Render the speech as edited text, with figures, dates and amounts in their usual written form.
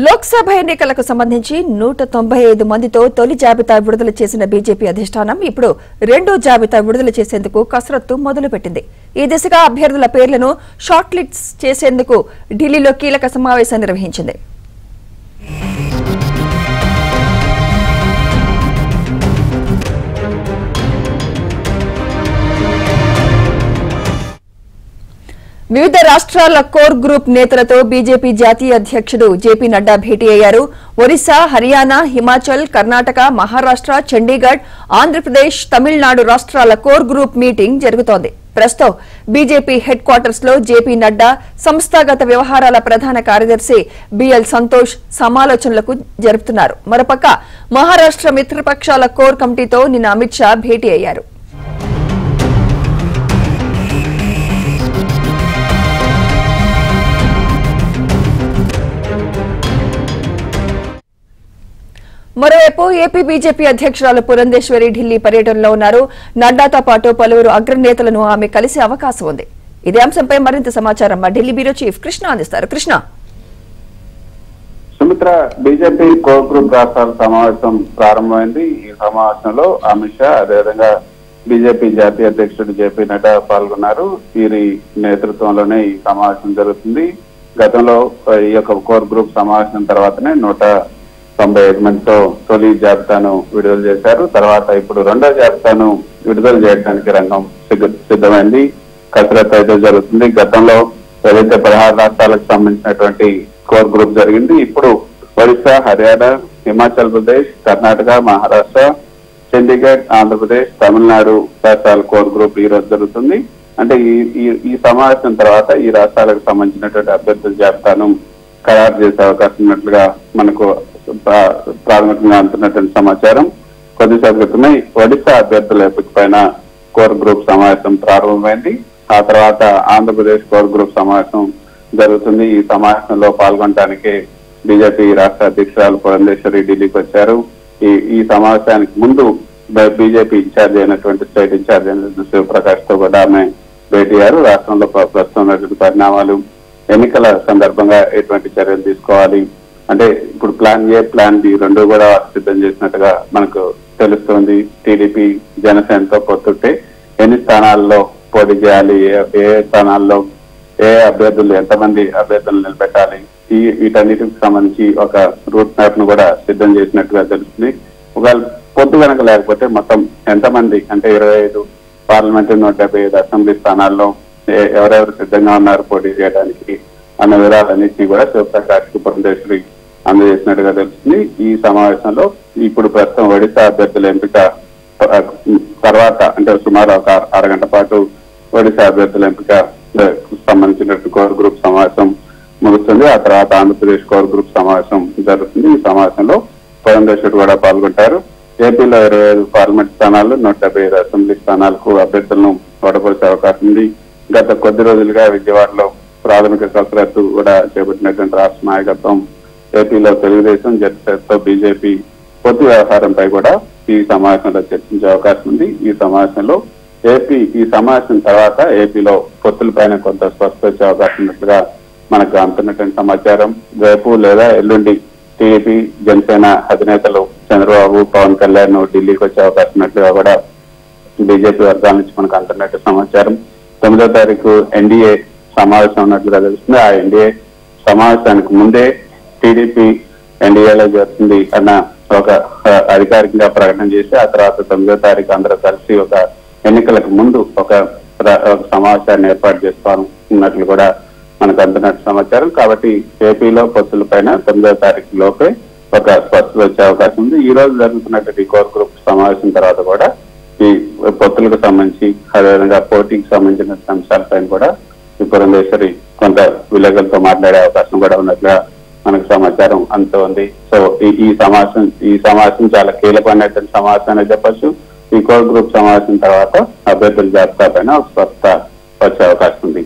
లోక్సభ ఎన్నికలకు సంబంధించి 195 మందితో తొలి జాబితా విడుదల చేసిన బీజేపీ అధిష్టానం ఇప్పుడు రెండో జాబితా విడుదల చేసేందుకు కసరత్తు మొదలుపెట్టింది. ఈ దిశగా అభ్యర్థుల పేర్లను షార్ట్ లిస్ట్ చేసేందుకు ఢిల్లీలో కీలక సమావేశం నిర్వహించింది. వివిధ రాష్ట్రాల కోర్ గ్రూప్ నేతలతో బీజేపీ జాతీయ అధ్యక్షుడు జేపీ నడ్డా భేటీ అయ్యారు. ఒరిస్సా, హర్యానా, హిమాచల్, కర్ణాటక, మహారాష్ట్ర, చండీగఢ్, ఆంధ్రప్రదేశ్, తమిళనాడు రాష్ట్రాల కోర్ గ్రూప్ మీటింగ్ జరుగుతోంది. ప్రస్తుతం బీజేపీ హెడ్ క్వార్టర్స్ లో జేపీ నడ్డా, సంస్థాగత వ్యవహారాల ప్రధాన కార్యదర్శి బిఎల్ సంతోష్ సమాలోచనలకు జరుపుతున్నారు. మరోపక్క మహారాష్ట్ర మిత్రపక్షాల కోర్ కమిటీతో నిన్న అమిత్ షా భేటీ అయ్యారు. మరోవైపు ఏపీ బీజేపీ అధ్యక్షురాలు పురంధేశ్వరి ఢిల్లీ పర్యటనలో ఉన్నారు. నడ్డాతో పాటు పలువురు అగ్రనేతలను ఆమె కలిసే అవకాశం ఉంది. ఇదే అంశంపై మరింత సమాచారం మా ఢిల్లీ బ్యూరో చీఫ్ కృష్ణ అందిస్తారు. Krishna, Sumitra, BJP core group రాష్ట్రాల సమావేశం ప్రారంభమైంది. ఈ సమావేశంలో అమిత్ షా, అదేవిధంగా బీజేపీ జాతీయ అధ్యక్షుడు జేపీ నడ్డా పాల్గొన్నారు. వీరి నేతృత్వంలోనే ఈ సమావేశం జరుగుతుంది. గతంలో ఈ యొక్క కోర్ గ్రూప్ సమావేశం తర్వాతనే 195 మందితో తొలి జాబితాను విడుదల చేశారు. తర్వాత ఇప్పుడు రెండో జాబితాను విడుదల చేయడానికి రంగం సిద్ధమైంది. కసరత్తు అయితే జరుగుతుంది. గతంలో ఏదైతే 16 రాష్ట్రాలకు సంబంధించినటువంటి కోర్ గ్రూప్ జరిగింది. ఇప్పుడు ఒరిస్సా, హర్యానా, హిమాచల్ ప్రదేశ్, కర్ణాటక, మహారాష్ట్ర, చండీగఢ్, ఆంధ్రప్రదేశ్, తమిళనాడు రాష్ట్రాల కోర్ గ్రూప్ ఈ రోజు జరుగుతుంది. అంటే ఈ సమావేశం తర్వాత ఈ రాష్ట్రాలకు సంబంధించినటువంటి అభ్యర్థుల జాబితాను ఖరారు చేసే అవకాశం ఉన్నట్లుగా మనకు ప్రాథమికంగా అందుతున్నటువంటి సమాచారం. కొద్దిసేపు క్రితమే ఒడిశా అభ్యర్థుల ఎంపిక పైన కోర్ గ్రూప్ సమావేశం ప్రారంభమైంది. ఆ తర్వాత ఆంధ్రప్రదేశ్ కోర్ గ్రూప్ సమావేశం జరుగుతుంది. ఈ సమావేశంలో పాల్గొనడానికి బీజేపీ రాష్ట్ర అధ్యక్షురాలు పురంధేశ్వరి ఢిల్లీకి వచ్చారు. ఈ సమావేశానికి ముందు బీజేపీ ఇన్ఛార్జ్ అయినటువంటి స్టేట్ ఇన్ఛార్జ్ అయినటువంటి శివప్రకాష్ తో కూడా ఆమె భేటీ అయ్యారు. రాష్ట్రంలో ప్రస్తుతం ఉన్నటువంటి పరిణామాలు, ఎన్నికల సందర్భంగా ఎటువంటి చర్యలు తీసుకోవాలి అంటే ఇప్పుడు ప్లాన్ ఏ, ప్లాన్ బి రెండు కూడా సిద్ధం చేసినట్టుగా మనకు తెలుస్తోంది. టీడీపీ జనసేనతో పొత్తుంటే ఎన్ని స్థానాల్లో పోటీ చేయాలి, ఏ స్థానాల్లో ఏ అభ్యర్థులు, ఎంతమంది అభ్యర్థులు నిలబెట్టాలి, వీటన్నిటికి సంబంధించి ఒక రూట్ మ్యాప్ ను కూడా సిద్ధం చేసినట్టుగా తెలుస్తుంది. ఒకవేళ పొత్తు కనుక లేకపోతే మొత్తం ఎంతమంది అంటే 25 పార్లమెంటు, 175 అసెంబ్లీ స్థానాల్లో ఎవరెవరు సిద్ధంగా ఉన్నారు పోటీ చేయడానికి అన్న వివరాలన్నింటినీ కూడా శివప్రకాష్ పురంధేశ్వరి అందజేసినట్టుగా తెలుస్తుంది. ఈ సమావేశంలో ఇప్పుడు ప్రస్తుతం ఒడిశా అభ్యర్థుల ఎంపిక తర్వాత అంటే సుమారు ఒక అరగంట పాటు ఒడిశా అభ్యర్థుల ఎంపిక సంబంధించినట్టు కోర్ గ్రూప్ సమావేశం ముగుస్తుంది. ఆ తర్వాత ఆంధ్రప్రదేశ్ కోర్ గ్రూప్ సమావేశం జరుగుతుంది. ఈ సమావేశంలో పురంధేశ్వరి కూడా పాల్గొంటారు. ఏపీలో 25 పార్లమెంట్ స్థానాలు, 175 అసెంబ్లీ స్థానాలకు అభ్యర్థులను ఓడపరిచే అవకాశం ఉంది. గత కొద్ది రోజులుగా విజయవాడలో ప్రాథమిక కసరత్తు కూడా చేపట్టినటువంటి రాష్ట్ర నాయకత్వం ఏపీలో తెలుగుదేశం, జనసేనతో బీజేపీ పొత్తు వ్యవహారంపై కూడా ఈ సమావేశంలో చర్చించే అవకాశం ఉంది. ఈ సమావేశంలో ఈ సమావేశం తర్వాత ఏపీలో పొత్తులపైన కొంత స్పష్టత వచ్చే అవకాశం ఉన్నట్లుగా మనకు అందుతున్నటువంటి సమాచారం. రేపు లేదా ఎల్లుండి టీడీపీ, జనసేన అధినేతలు చంద్రబాబు, పవన్ కళ్యాణ్ ఢిల్లీకి వచ్చే అవకాశం ఉన్నట్లుగా కూడా బీజేపీ వర్గాల నుంచి మనకు అందుతున్నట్టు సమాచారం. 9వ తారీఖు ఎన్డీఏ సమావేశం ఉన్నట్లుగా తెలుస్తుంది. ఆ ఎన్డీఏ సమావేశానికి ముందే టీడీపీ ఎన్డీఏలో జరుగుతుంది అన్న ఒక అధికారికంగా ప్రకటన చేసి ఆ తర్వాత 9వ తారీఖు అందరూ కలిసి ఒక ఎన్నికలకు ముందు ఒక సమావేశాన్ని ఏర్పాటు చేసుకోనున్నట్లు కూడా మనకు అందుతున్నట్టు సమాచారం. కాబట్టి ఏపీలో పొత్తుల పైన 9వ తారీఖు లోపే ఒక స్పష్టత వచ్చే అవకాశం ఉంది. ఈ రోజు జరుగుతున్నటువంటి కోర్ గ్రూప్ సమావేశం తర్వాత కూడా ఈ పొత్తులకు సంబంధించి అదేవిధంగా పోటీకి సంబంధించిన అంశాలపైన కూడా ఈ పురంధేశ్వరి కొంత విలేకరులతో మాట్లాడే అవకాశం కూడా ఉన్నట్లుగా మనకు సమాచారం అందుతోంది. సో ఈ సమావేశం చాలా కీలకమైనటువంటి సమావేశం అని చెప్పచ్చు. ఈ కోర్ గ్రూప్ సమావేశం తర్వాత అభ్యర్థుల జాబితా పైన ఒక స్పష్టత వచ్చే అవకాశం ఉంది.